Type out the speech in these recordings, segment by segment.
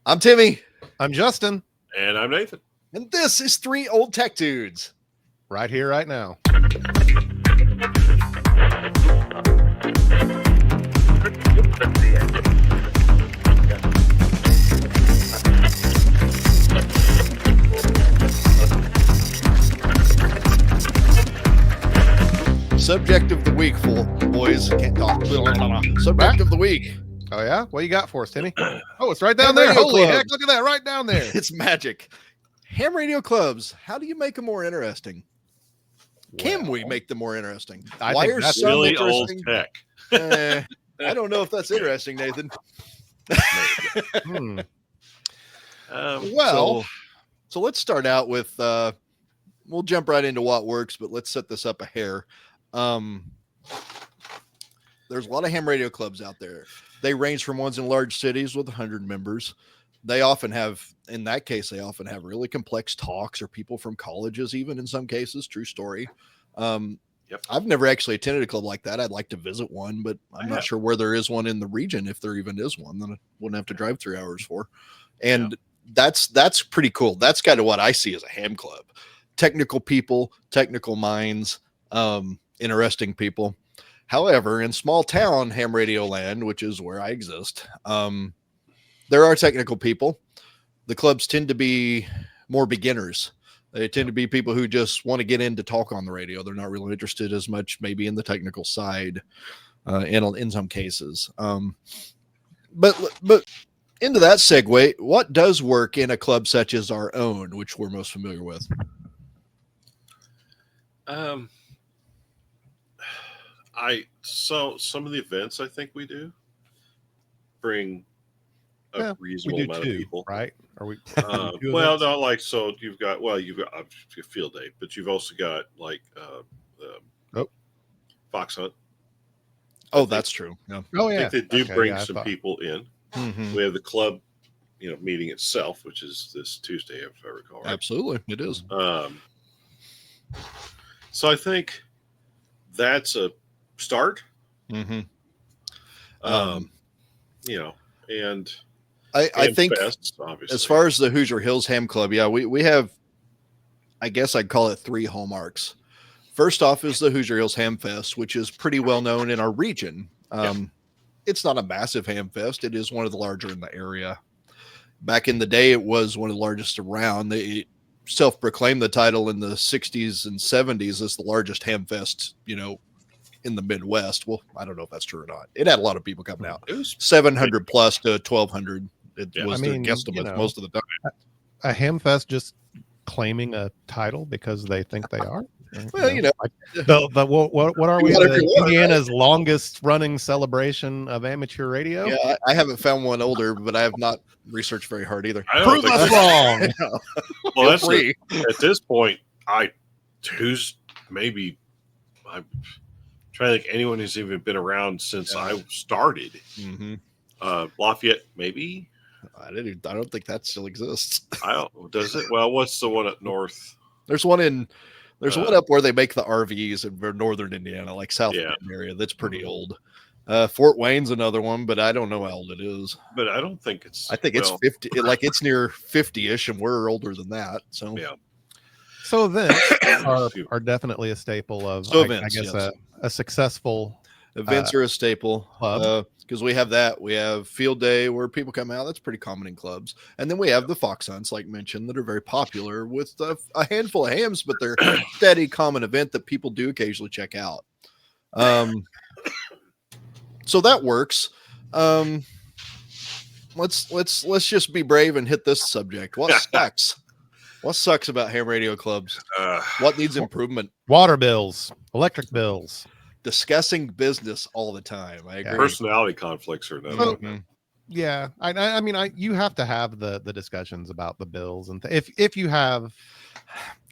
I'm Timmy. I'm Justin. And I'm Nathan. And this is Three Old Tech Dudes. Right here, right now. Subject of the week, full boys. Can't talk. Subject of the week. Oh, yeah? What you got for us, Timmy? Oh, it's right down there. Radio Holy club. heck, look at that, right down there. It's magic. Ham radio clubs. How do you make them more interesting? Can we make them more interesting? I Why think are that's some Really old interesting? tech. I don't know if that's interesting, Nathan. Well, so let's start out with, we'll jump right into what works, but let's set this up a hair. There's a lot of ham radio clubs out there. They range from ones in large cities with 100 members. They often have, in that case, they often have really complex talks or people from colleges, even in some cases, true story. I've never actually attended a club like that. I'd like to visit one, but I'm not sure where there is one in the region. If there even is one, then I wouldn't have to drive 3 hours for. And that's pretty cool. That's kind of what I see as a ham club. Technical people, technical minds, interesting people. However, in small town ham radio land, which is where I exist, there are technical people. The clubs tend to be more beginners. They tend to be people who just want to get in to talk on the radio. They're not really interested as much maybe in the technical side in some cases. But into that segue, what does work in a club such as our own, which we're most familiar with? So some of the events I think we do bring a reasonable amount of people, right? Are we? Well, not like so. You've got obviously a field day, but you've also got like fox hunt. Oh, that's true. Yeah. Oh, yeah. I think they do bring some people in. Mm-hmm. We have the club, meeting itself, which is this Tuesday, if I recall. Right? Absolutely, it is. So I think that's a start. Mm-hmm. And I think fests, obviously. as far as the Hoosier Hills Ham Club, we have, I guess I'd call it 3 hallmarks. First off is the Hoosier Hills Ham Fest, which is pretty well known in our region. It's not a massive ham fest. It is one of the larger in the area. Back in the day, it was one of the largest around. They self-proclaimed the title in the 60s and 70s as the largest ham fest, in the Midwest. Well, I don't know if that's true or not. It had a lot of people coming out. It was 700 plus to 1,200. It was their guesstimate most of the time. A ham fest just claiming a title because they think they are. Well, what are we? Indiana's longest running celebration of amateur radio. Yeah, I haven't found one older, but I have not researced very hard either. Prove us wrong. Well, that's at this point. Who's maybe I'm trying to think anyone who's even been around since I started. Mm-hmm. Lafayette, maybe. I don't think that still exists. Does it? Well, what's the one up north? There's one up where they make the RVs in northern Indiana, like South area. That's pretty old. Fort Wayne's another one, but I don't know how old it is. But I don't think it's. I think it's 50. It's near 50ish, and we're older than that. So yeah. So events are definitely a staple of. Events, I guess a successful. Events are a staple because we have that. We have field day where people come out. That's pretty common in clubs. And then we have the fox hunts, like mentioned, that are very popular with a handful of hams, but they're a steady common event that people do occasionally check out. So that works. Let's just be brave and hit this subject. What sucks? What sucks about ham radio clubs? What needs improvement? Water bills, electric bills. Discussing business all the time. I agree. Personality conflicts are no. Yeah, I mean, you have to have the discussions about the bills and if you have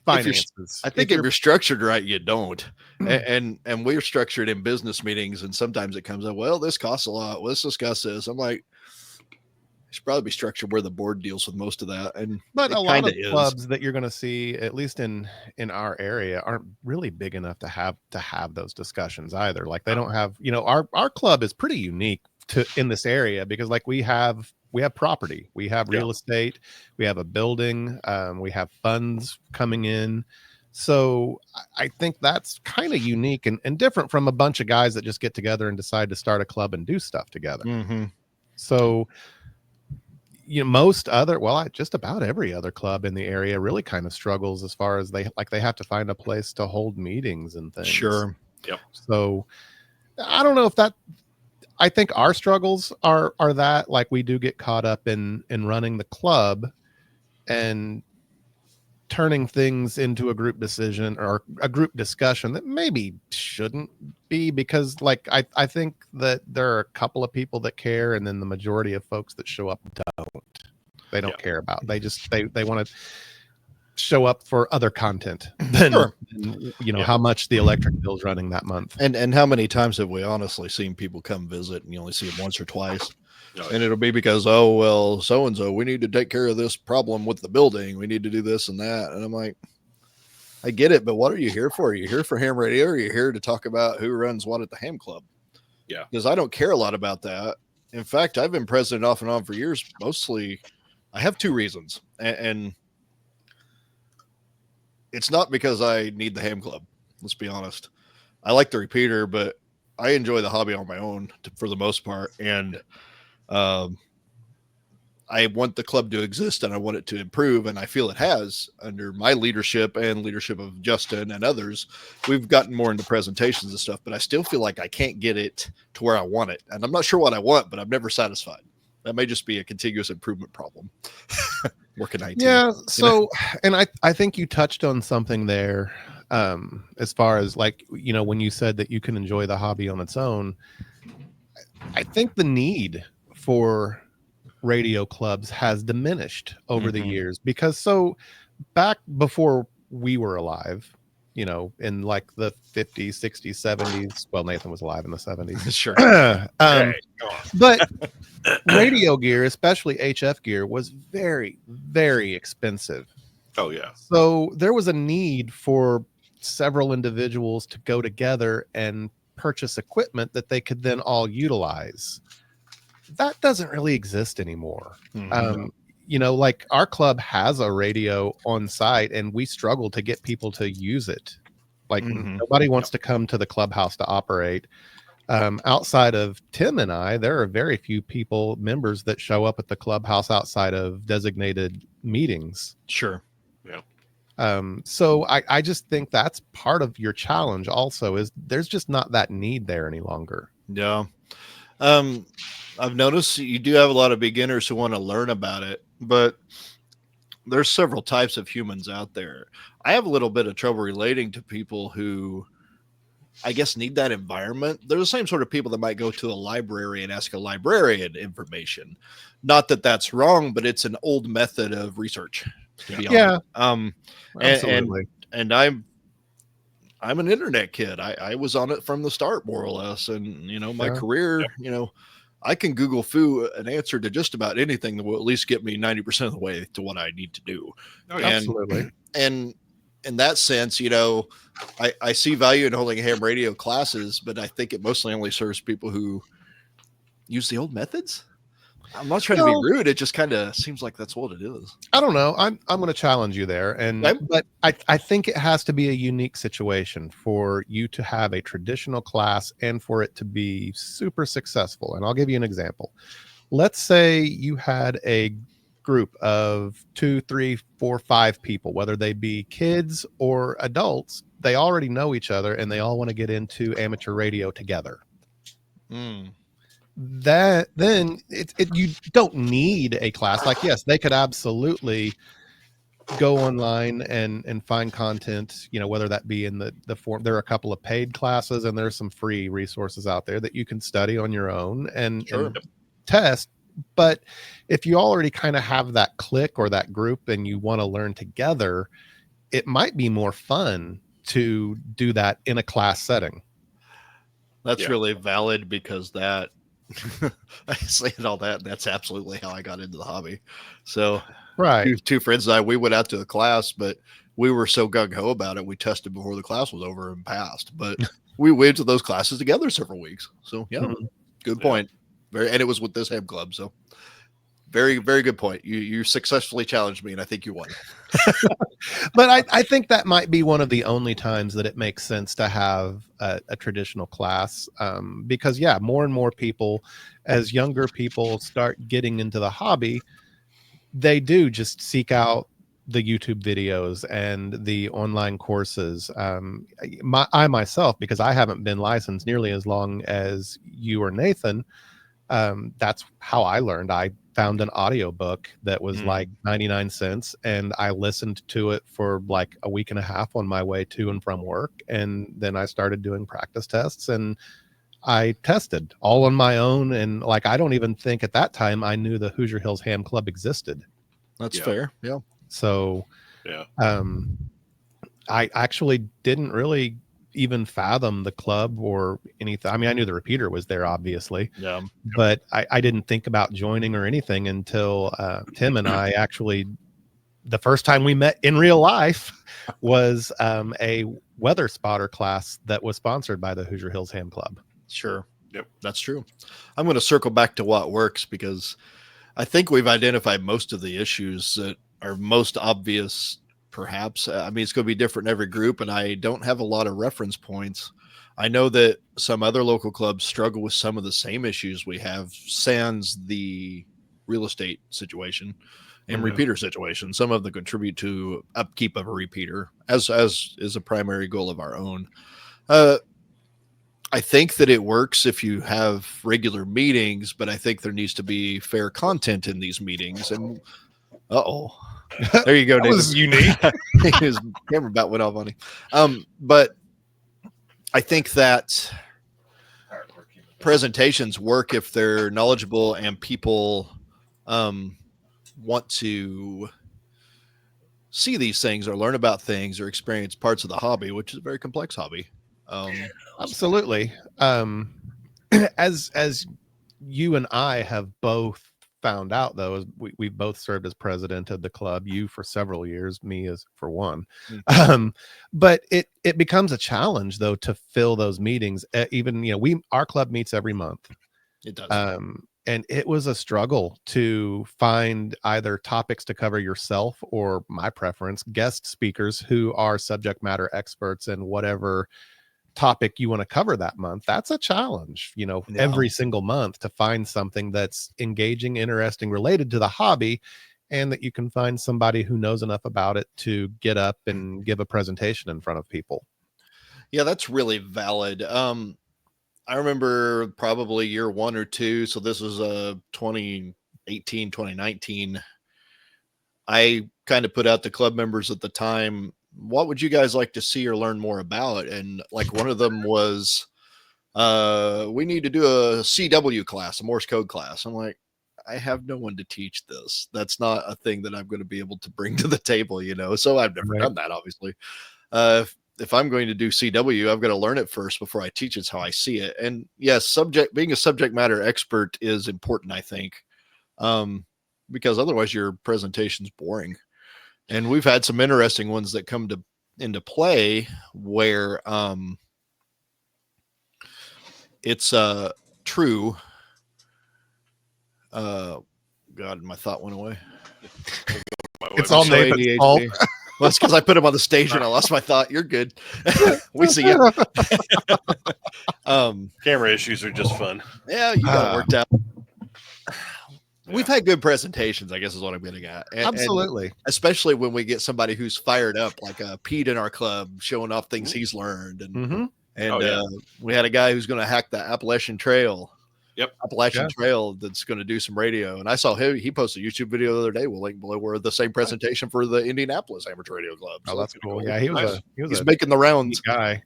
finances. I think if you're structured right, you don't. And we're structured in business meetings, and sometimes it comes up, well, this costs a lot. Let's discuss this. I'm like, it should probably be structured where the board deals with most of that. But a lot of clubs that you're going to see, at least in our area, aren't really big enough to have those discussions either. Like they don't have, our club is pretty unique in this area because like we have property, we have real estate, we have a building, we have funds coming in. So I think that's kind of unique and different from a bunch of guys that just get together and decide to start a club and do stuff together. Mm-hmm. So, just about every other club in the area really kind of struggles as far as they have to find a place to hold meetings and things. Sure. Yep. So I don't know if I think our struggles are that, like, we do get caught up in running the club and turning things into a group decision or a group discussion that maybe shouldn't be, because like I think that there are a couple of people that care, and then the majority of folks that show up don't care about. They just they want to show up for other content than how much the electric bill's running that month. And how many times have we honestly seen people come visit and you only see them once or twice? And it'll be because, oh, well, so-and-so, we need to take care of this problem with the building. We need to do this and that. And I'm like, I get it, but what are you here for? Are you here for ham radio, or are you here to talk about who runs what at the ham club? Yeah. Because I don't care a lot about that. In fact, I've been president off and on for years. Mostly, I have two reasons. And it's not because I need the ham club. Let's be honest. I like the repeater, but I enjoy the hobby on my own for the most part. And I want the club to exist, and I want it to improve, and I feel it has under my leadership and leadership of Justin and others. We've gotten more into presentations and stuff, but I still feel like I can't get it to where I want it. And I'm not sure what I want, but I'm never satisfied. That may just be a continuous improvement problem. Working IT. Yeah. So, and I think you touched on something there, as far as like, when you said that you can enjoy the hobby on its own. I think the need for radio clubs has diminished over the years, because back before we were alive, in like the 50s, 60s, 70s, well, Nathan was alive in the 70s. Sure. But radio gear, especially HF gear, was very, very expensive. Oh yeah. So there was a need for several individuals to go together and purchase equipment that they could then all utilize. That doesn't really exist anymore. Like our club has a radio on site, and we struggle to get people to use it. Like nobody wants to come to the clubhouse to operate. Outside of Tim and I, there are very few members that show up at the clubhouse outside of designated meetings. Sure. Yeah. So I just think that's part of your challenge also, is there's just not that need there any longer. Yeah. I've noticed you do have a lot of beginners who want to learn about it, but there's several types of humans out there. I have a little bit of trouble relating to people who, I guess, need that environment. They're the same sort of people that might go to a library and ask a librarian information. Not that that's wrong, but it's an old method of research, to be honest. Absolutely. And I'm an internet kid. I was on it from the start, more or less. And, my career, I can Google an answer to just about anything that will at least get me 90% of the way to what I need to do. Absolutely. And in that sense, I see value in holding ham radio classes, but I think it mostly only serves people who use the old methods. I'm not trying to be rude. It just kind of seems like that's what it is. I don't know. I'm going to challenge you there. But I think it has to be a unique situation for you to have a traditional class and for it to be super successful. And I'll give you an example. Let's say you had a group of 2, 3, 4, 5 people, whether they be kids or adults. They already know each other and they all want to get into amateur radio together. That then you don't need a class. Like, yes, they could absolutely go online and find content, whether that be in the form. There are a couple of paid classes and there's some free resources out there that you can study on your own and test. But if you already kind of have that clique or that group and you want to learn together, it might be more fun to do that in a class setting. That's really valid, because that I say all that, and that's absolutely how I got into the hobby. So two friends and I, we went out to a class, but we were so gung-ho about it, we tested before the class was over and passed. But we went to those classes together several weeks. So good point. And it was with this ham club. So Very, very good point. You successfully challenged me, and I think you won. But I think that might be one of the only times that it makes sense to have a traditional class, because more and more people, as younger people start getting into the hobby, they do just seek out the YouTube videos and the online courses. I myself, because I haven't been licensed nearly as long as you or Nathan, that's how I learned. I found an audiobook that was like 99 cents, and I listened to it for like a week and a half on my way to and from work. And then I started doing practice tests, and I tested all on my own. And like, I don't even think at that time I knew the Hoosier Hills Ham Club existed. That's fair. Yeah. So, I actually didn't really even fathom the club or anything. I mean, I knew the repeater was there, obviously, but I didn't think about joining or anything until Tim and I actually, the first time we met in real life was a weather spotter class that was sponsored by the Hoosier Hills Ham Club. Sure. Yep. That's true. I'm going to circle back to what works, because I think we've identified most of the issues that are most obvious. Perhaps. I mean, it's going to be different in every group, and I don't have a lot of reference points. I know that some other local clubs struggle with some of the same issues we have, sans the real estate situation and repeater situation. Some of them contribute to upkeep of a repeater, as is a primary goal of our own. I think that it works if you have regular meetings, but I think there needs to be fair content in these meetings. And there you go. That was unique. His camera bat went off on him. But I think that presentations work if they're knowledgeable and people want to see these things or learn about things or experience parts of the hobby, which is a very complex hobby. Absolutely. As you and I have both found out, though, we've both served as president of the club, you for several years, me as for one. But it becomes a challenge, though, to fill those meetings. Even, our club meets every month. It does. And it was a struggle to find either topics to cover yourself, or my preference, guest speakers who are subject matter experts in whatever topic you want to cover that month. That's a challenge, every single month, to find something that's engaging, interesting, related to the hobby, and that you can find somebody who knows enough about it to get up and give a presentation in front of people. Yeah, that's really valid. I remember probably year 1 or 2. So this was 2018, 2019. I kind of put out to club members at the time, what would you guys like to see or learn more about? And like one of them was, we need to do a CW class, a Morse code class. I'm like, I have no one to teach this. That's not a thing that I'm going to be able to bring to the table, So I've never done that, obviously. If I'm going to do CW, I've got to learn it first before I teach. It's how I see it. And yes, being a subject matter expert is important, I think, because otherwise your presentation's boring. And we've had some interesting ones that come into play where it's true. God, my thought went away. It's all Nathan's fault. Well, it's because I put him on the stage and I lost my thought. You're good. We see you. Camera issues are just fun. Yeah, you got it worked out. We've had good presentations, I guess is what I'm getting at. Absolutely. And especially when we get somebody who's fired up, like Pete in our club, showing off things he's learned. And we had a guy who's going to hack the Appalachian Trail. Trail that's going to do some radio. And I saw he posted a YouTube video the other day. We'll link below, where the same presentation for the Indianapolis Amateur Radio Club. So that's cool. Yeah, he's making the rounds. Guy.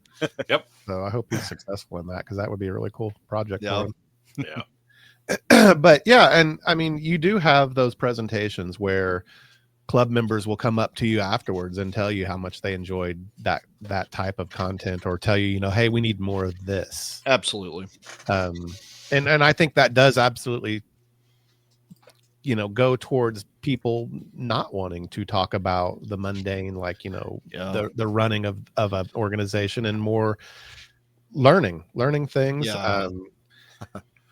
Yep. So I hope he's successful in that, because that would be a really cool project for him. Yeah. But and I mean, you do have those presentations where club members will come up to you afterwards and tell you how much they enjoyed that type of content, or tell you, hey, we need more of this. Absolutely. And I think that does absolutely, go towards people not wanting to talk about the mundane, like, the running of an organization, and more learning things.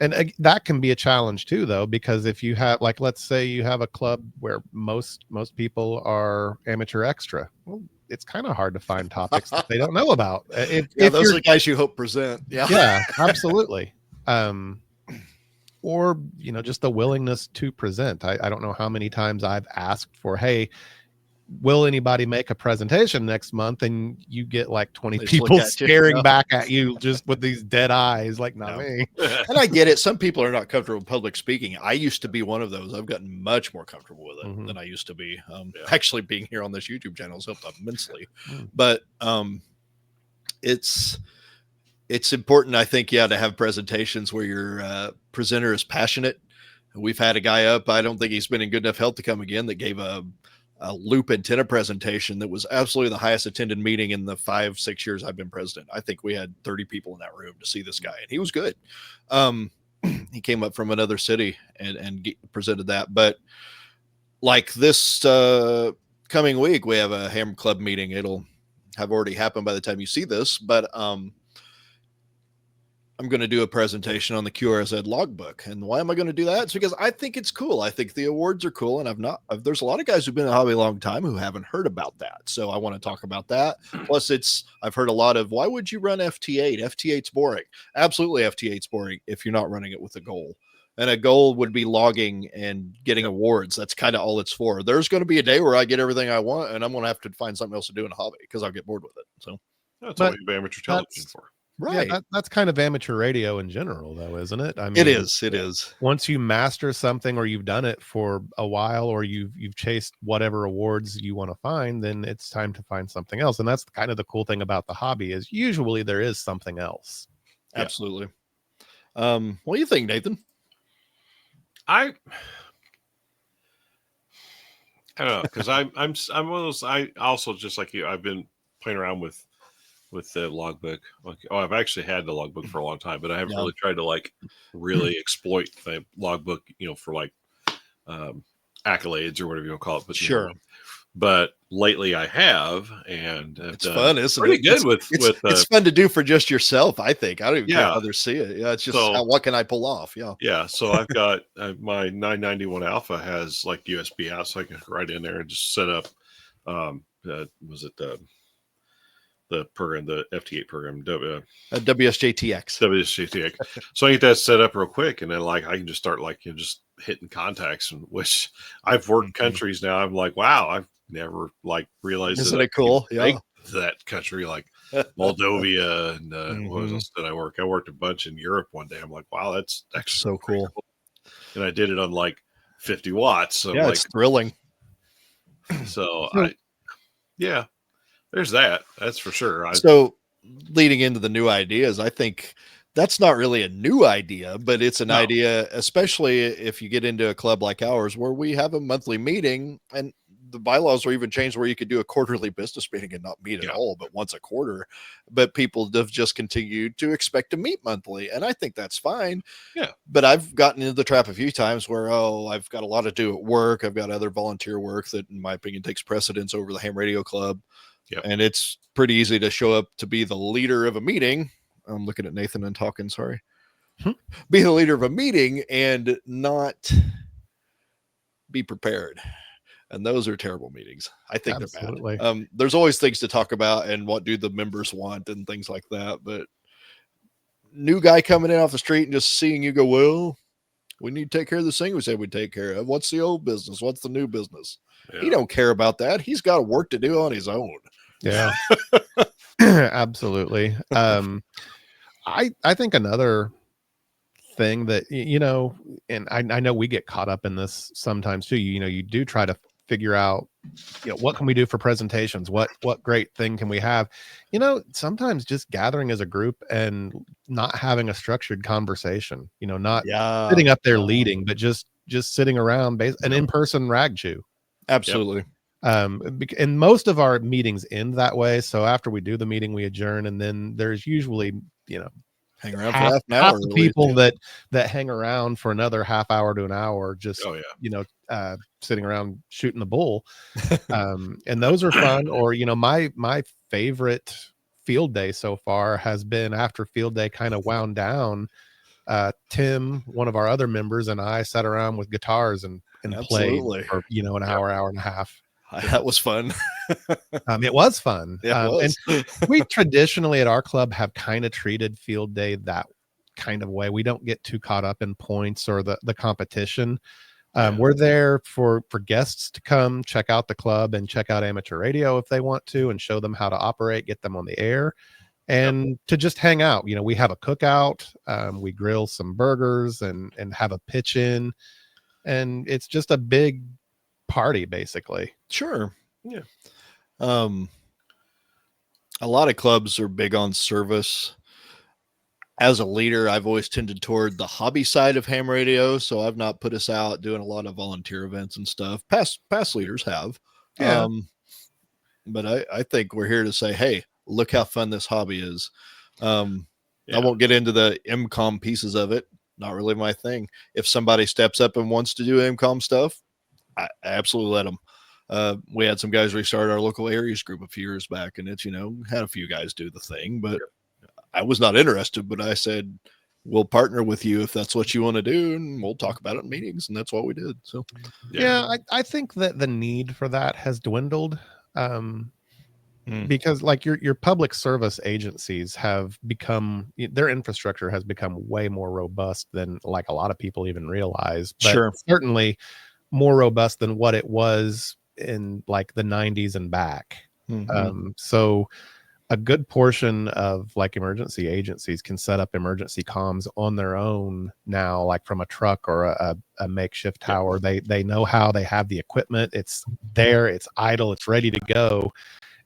And that can be a challenge too, though, because if you have, like, let's say you have a club where most people are amateur extra, well, it's kind of hard to find topics that they don't know about. If those you're, are the guys you hope present. yeah, absolutely. Or just the willingness to present. I don't know how many times I've asked for, hey, will anybody make a presentation next month? And you get like 20 people staring back at you just with these dead eyes, like, not me. And I get it. Some people are not comfortable with public speaking. I used to be one of those. I've gotten much more comfortable with it than I used to be. Actually, being here on this YouTube channel has helped immensely. But it's important, I think, to have presentations where your presenter is passionate. We've had a guy up, I don't think he's been in good enough health to come again, that gave a loop antenna presentation that was absolutely the highest attended meeting in the 5-6 years I've been president. I think we had 30 people in that room to see this guy, and he was good. He came up from another city and presented that. But like this coming week, we have a Ham Club meeting. It'll have already happened by the time you see this, but I'm going to do a presentation on the QRZ logbook. And why am I going to do that? It's because I think it's cool. I think the awards are cool. And there's a lot of guys who've been in the hobby a long time who haven't heard about that. So I want to talk about that. Plus I've heard a lot of, why would you run FT8? FT8's boring. Absolutely. FT8's boring if you're not running it with a goal. And a goal would be logging and getting awards. That's kind of all it's for. There's going to be a day where I get everything I want, and I'm going to have to find something else to do in a hobby because I'll get bored with it. So that's what you have amateur television for. Right. Yeah, that's kind of amateur radio in general, though, isn't it? I mean, it is. Once you master something, or you've done it for a while, or you've chased whatever awards you want to find, then it's time to find something else. And that's kind of the cool thing about the hobby, is usually there is something else. Absolutely. What do you think, Nathan? I don't know, because I'm one of those. I also, just like you, I've been playing around with the logbook. I've actually had the logbook for a long time, but I haven't really tried to really exploit the logbook, for accolades or whatever you want to call it. But sure. But lately I have, and it's fun, isn't pretty it? Good it's fun to do for just yourself. I think I don't even care how others see it. Yeah, it's just what can I pull off? Yeah. So I've got my 991 Alpha has USB out, so I can right in there and just set up. The program, the FT8 program, WSJTX. WSJTX. So I get that set up real quick, and then I can just start just hitting contacts, and which I've worked countries now. I'm like, wow, I've never realized. Isn't it cool? Yeah, that country like Moldova and what else did I work? I worked a bunch in Europe one day. I'm like, wow, that's actually so cool. And I did it on 50 watts. So it's thrilling. So there's that. That's for sure. So leading into the new ideas, I think that's not really a new idea, but it's an idea, especially if you get into a club like ours, where we have a monthly meeting, and the bylaws were even changed where you could do a quarterly business meeting and not meet at all, but once a quarter. But people have just continued to expect to meet monthly. And I think that's fine. Yeah. But I've gotten into the trap a few times where, I've got a lot to do at work. I've got other volunteer work that, in my opinion, takes precedence over the Ham Radio Club. Yep. And it's pretty easy to show up to be the leader of a meeting. I'm looking at Nathan and talking, sorry. Be the leader of a meeting and not be prepared. And those are terrible meetings. I think they're bad. There's always things to talk about and what do the members want and things like that. But new guy coming in off the street and just seeing you go, well, we need to take care of this thing we said we'd take care of. What's the old business? What's the new business? Yeah. He don't care about that. He's got work to do on his own. Yeah, absolutely. I think another thing that, and I know we get caught up in this sometimes too. You do try to figure out, what can we do for presentations? What great thing can we have? Sometimes just gathering as a group and not having a structured conversation, not sitting up there leading, but just sitting around an in-person rag chew. Absolutely. And most of our meetings end that way. So after we do the meeting, we adjourn, and then there's usually, hang around for half an hour. The people that hang around for another half hour to an hour, just sitting around shooting the bull. And those are fun. Or my favorite field day so far has been after field day kind of wound down. Tim, one of our other members, and I sat around with guitars and played Absolutely. for an hour and a half. That was fun. It was fun. It was. And we traditionally at our club have kind of treated field day that kind of way. We don't get too caught up in points or the competition. We're there for guests to come check out the club and check out amateur radio if they want to, and show them how to operate, get them on the air, and to just hang out. We have a cookout, we grill some burgers and have a pitch in, and it's just a big party basically. Sure. Yeah. A lot of clubs are big on service. As a leader, I've always tended toward the hobby side of ham radio, so I've not put us out doing a lot of volunteer events and stuff. Past leaders have. Yeah. But I think we're here to say, hey, look how fun this hobby is. I won't get into the MCOM pieces of it. Not really my thing. If somebody steps up and wants to do MCOM stuff, I absolutely let them. We had some guys restart our local Aries group a few years back, and it's, had a few guys do the thing, but I was not interested, but I said, we'll partner with you if that's what you want to do, and we'll talk about it in meetings. And that's what we did. So, I think that the need for that has dwindled. Because like your public service agencies have become, their infrastructure has become way more robust than like a lot of people even realize, but certainly more robust than what it was in like the 90s and back. So a good portion of like emergency agencies can set up emergency comms on their own now, like from a truck or a makeshift tower. They know how, they have the equipment, it's there, it's idle, it's ready to go.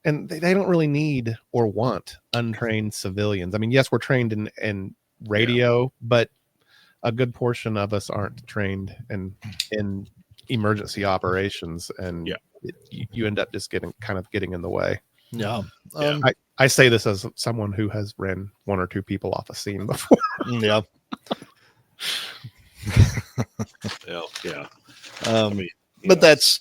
And they don't really need or want untrained civilians. I mean, yes, we're trained in radio, but a good portion of us aren't trained in emergency operations, and you end up just getting in the way. Yeah. I say this as someone who has ran one or two people off a scene before. Yeah. But that's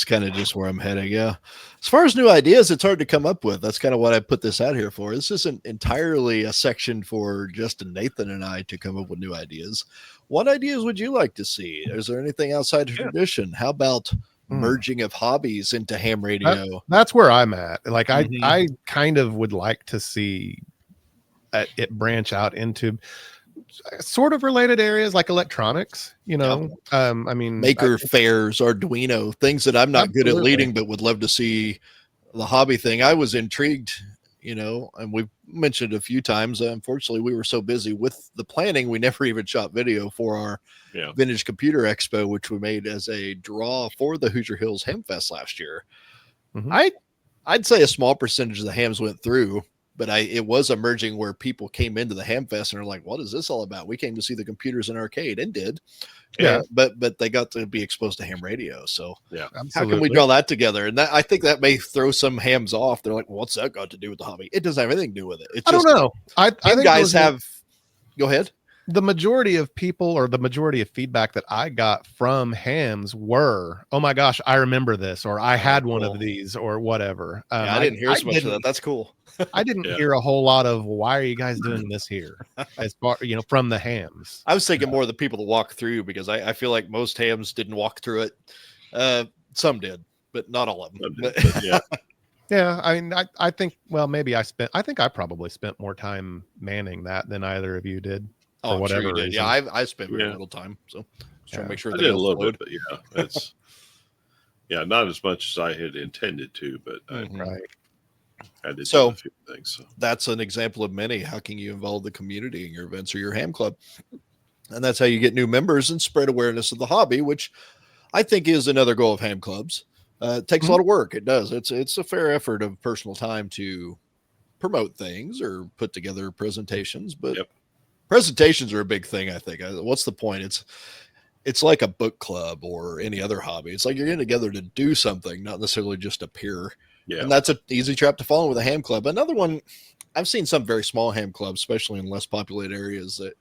kind of just where I'm heading. Yeah. As far as new ideas, it's hard to come up with. That's kind of what I put this out here for. This isn't entirely a section for Justin, Nathan, and I to come up with new ideas. What ideas would you like to see? Is there anything outside of tradition? How about merging of hobbies into ham radio? That's where I'm at. Like I kind of would like to see it branch out into sort of related areas like electronics, I mean, maker fairs, Arduino, things that I'm not good at leading, but would love to see the hobby thing. I was intrigued, and we've mentioned a few times. Unfortunately, we were so busy with the planning, we never even shot video for our Vintage Computer Expo, which we made as a draw for the Hoosier Hills Ham Fest last year. I'd say a small percentage of the hams went through, but it was emerging where people came into the Ham Fest and are like, what is this all about? We came to see the computers in arcade, and did. But they got to be exposed to ham radio. So how can we draw that together? And I think that may throw some hams off. They're like, well, what's that got to do with the hobby? It doesn't have anything to do with it. I don't know. I think guys have, go ahead. The majority of people, or the majority of feedback that I got from hams were, oh my gosh, I remember this, or I had one of these, or whatever. I didn't hear so much of that. That's cool. I didn't hear a whole lot of, why are you guys doing this here? As far, from the hams. I was thinking more of the people that walk through, because I feel like most hams didn't walk through it. Some did, but not all of them. Yeah, I mean, I think, well, maybe I probably spent more time manning that than either of you did. Oh, whatever. Sure you did. Yeah, I spent very little time, so trying to make sure I did a little bit, but it's not as much as I had intended to, but I did do a few things. So that's an example of many. How can you involve the community in your events or your ham club? And that's how you get new members and spread awareness of the hobby, which I think is another goal of ham clubs. It takes a lot of work. It does. It's a fair effort of personal time to promote things or put together presentations, but presentations are a big thing. I think. What's the point? It's like a book club or any other hobby. It's like you're getting together to do something, not necessarily just appear. Yeah. And that's an easy trap to fall in with a ham club. Another one, I've seen some very small ham clubs, especially in less populated areas, that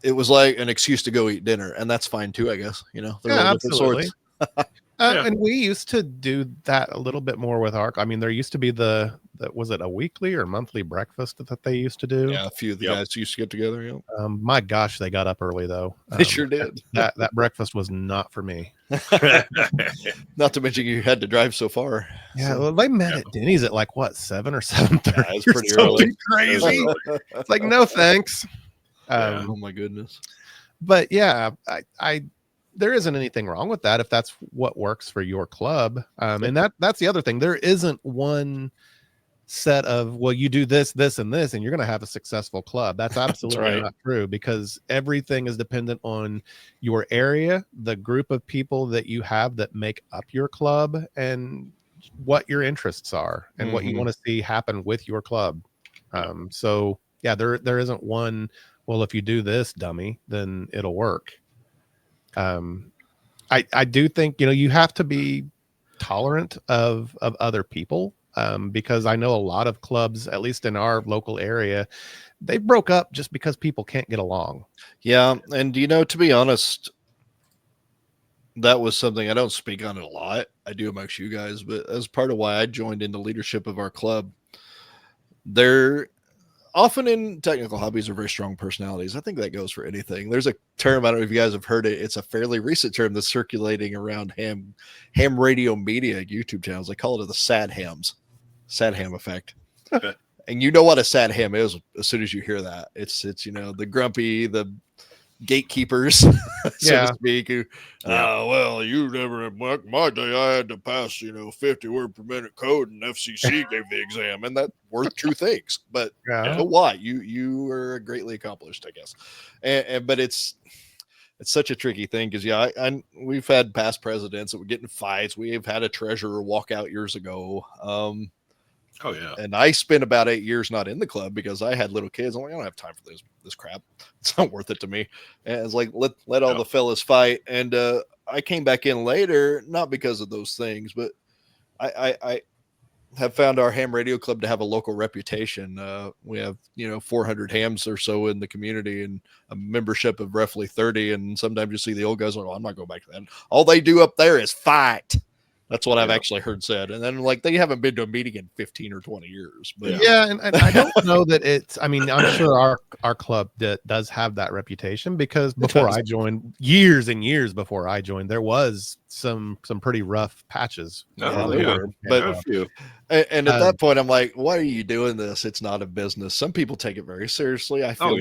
it was like an excuse to go eat dinner, and that's fine too, I guess. They're all different sorts. And we used to do that a little bit more with our. I mean, there used to be the was it a weekly or monthly breakfast that they used to do? Yeah, a few of the guys used to get together. Yeah. My gosh, they got up early though. They sure did. That breakfast was not for me. Not to mention you had to drive so far. Yeah, So, well, they met at Denny's at like what 7 or 7:30. yeah, it's pretty early. Crazy. It's like no thanks. Oh my goodness. But yeah, I there isn't anything wrong with that if that's what works for your club. And that's the other thing. There isn't one set of, well, you do this, this, and this, and you're going to have a successful club. That's absolutely not true, because everything is dependent on your area, the group of people that you have that make up your club, and what your interests are and what you want to see happen with your club. So yeah, there isn't one, well, if you do this, dummy, then it'll work. I do think, you have to be tolerant of other people, because I know a lot of clubs, at least in our local area, they broke up just because people can't get along. Yeah. And, to be honest, that was something I don't speak on it a lot. I do amongst you guys, but as part of why I joined into leadership of our club, they're often in technical hobbies are very strong personalities. I think that goes for anything. There's a term, I don't know if you guys have heard it. It's a fairly recent term that's circulating around ham radio media YouTube channels. They call it the sad ham effect. And you know what a sad ham is as soon as you hear that. It's the grumpy, the gatekeepers, so to speak. Well, you never, back my day, I had to pass 50 word per minute code, and FCC gave the exam, and that's worth true things. But what you are greatly accomplished, I guess. And but it's such a tricky thing, because we've had past presidents that would get in fights. We have had a treasurer walk out years ago. And I spent about 8 years not in the club because I had little kids. I'm like, I don't have time for this crap. It's not worth it to me. And it's like, let all the fellas fight. And I came back in later, not because of those things, but I have found our ham radio club to have a local reputation. We have 400 hams or so in the community, and a membership of roughly 30. And sometimes you see the old guys like, I'm not going back to that. All they do up there is fight. That's what I've actually heard said. And then they haven't been to a meeting in 15 or 20 years. But and I don't know that it's, I'm sure our club does have that reputation, because before I joined, years and years before I joined, there was some pretty rough patches. But and at that point, I'm like, why are you doing this? It's not a business. Some people take it very seriously. I feel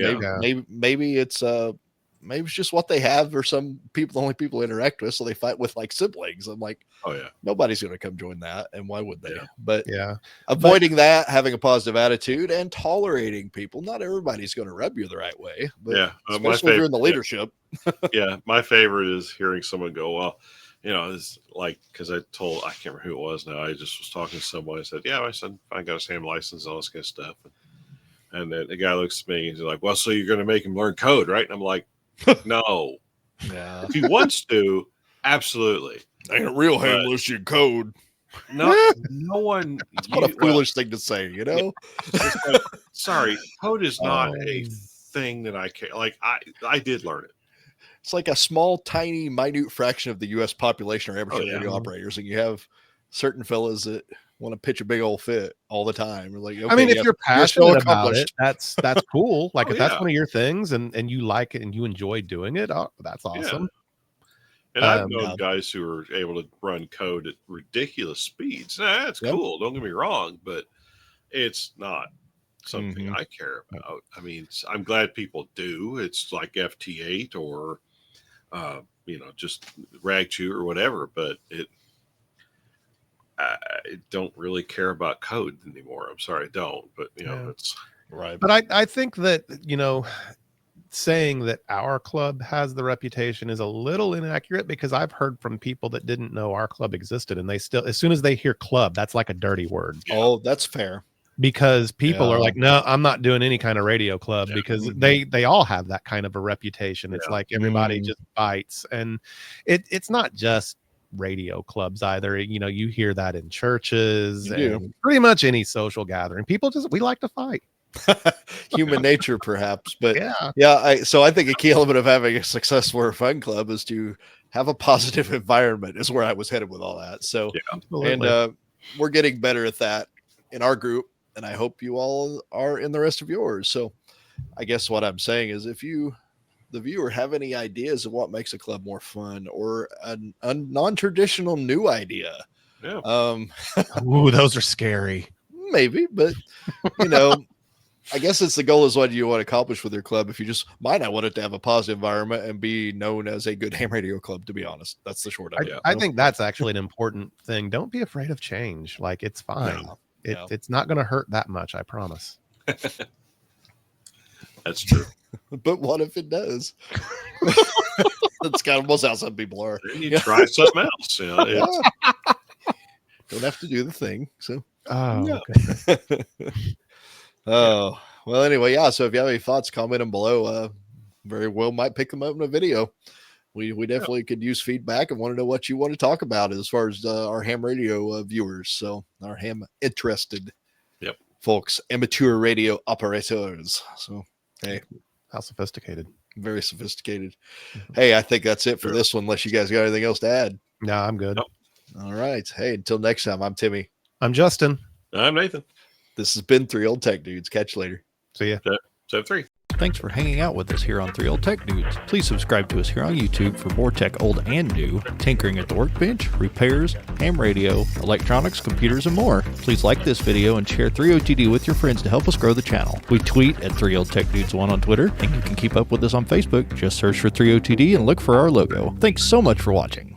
maybe it's maybe it's just what they have, or some people, the only people interact with, so they fight with like siblings. I'm like, nobody's going to come join that, and why would they? But avoiding that, having a positive attitude, and tolerating people. Not everybody's going to rub you the right way, but especially if you're in the leadership. My favorite is hearing someone go, well, it's like, because I can't remember who it was now. I just was talking to someone. I said, I said, I got a SAM license, all this kind of stuff. And then the guy looks at me and he's like, well, so you're going to make him learn code, right? And I'm like, no. If he wants to, absolutely. Ain't a real ham unless you code. No one. That's what a foolish thing to say, It's like, sorry, code is not a thing that I care. Like I did learn it. It's like a small, tiny, minute fraction of the U.S. population are amateur radio operators, and you have certain fellas that want to pitch a big old fit all the time. Like, okay, if you're passionate about it, that's cool. Like if that's one of your things, and you like it and you enjoy doing it, that's awesome. And I've known guys who are able to run code at ridiculous speeds. That's cool. Don't get me wrong, but it's not something I care about. I mean, I'm glad people do. It's like FT8 or just Rag2 or whatever, but I don't really care about code anymore. I'm sorry, I don't. But it's right. But I think that saying that our club has the reputation is a little inaccurate, because I've heard from people that didn't know our club existed, and they still, as soon as they hear club, that's like a dirty word. Oh, that's fair. Because people are like, no, I'm not doing any kind of radio club, because they all have that kind of a reputation. It's like everybody just fights, and it's not just radio clubs either. You hear that in churches and pretty much any social gathering. People we like to fight. Human nature, perhaps, but so I think a key element of having a successful or fun club is to have a positive environment, is where I was headed with all that. So and we're getting better at that in our group. and I hope you all are in the rest of yours. So I guess what I'm saying is if you, the viewer, have any ideas of what makes a club more fun or a non-traditional new idea, Yeah. Ooh, those are scary. maybe, but you know, I guess it's the goal is what you want to accomplish with your club. If you just might not want it to have a positive environment and be known as a good ham radio club, to be honest, that's the short of it. I think that's actually an important thing. Don't be afraid of change. Like, it's fine. It's not going to hurt that much. I promise. That's true. But what if it does? That's kind of most how some people are. Then you try something else. You know, Don't have to do the thing. So, Oh, okay. Oh, well, anyway, yeah. So if you have any thoughts, comment them below. Very well might pick them up in a video. We definitely could use feedback and want to know what you want to talk about as far as our ham radio viewers. So our ham interested folks, amateur radio operators. So, hey, how sophisticated. Very sophisticated. Hey, I think that's it for this one, unless you guys got anything else to add. No, I'm good. All right. Hey, until next time, I'm Timmy. I'm Justin. I'm Nathan. This has been 3 Old Tech Dudes. Catch you later. See ya. 7-3. Thanks for hanging out with us here on 3 Old Tech Dudes. Please subscribe to us here on YouTube for more tech old and new, tinkering at the workbench, repairs, ham radio, electronics, computers, and more. Please like this video and share 3OTD with your friends to help us grow the channel. We tweet at 3 Old Tech Dudes 1 on Twitter, and you can keep up with us on Facebook. Just search for 3OTD and look for our logo. Thanks so much for watching.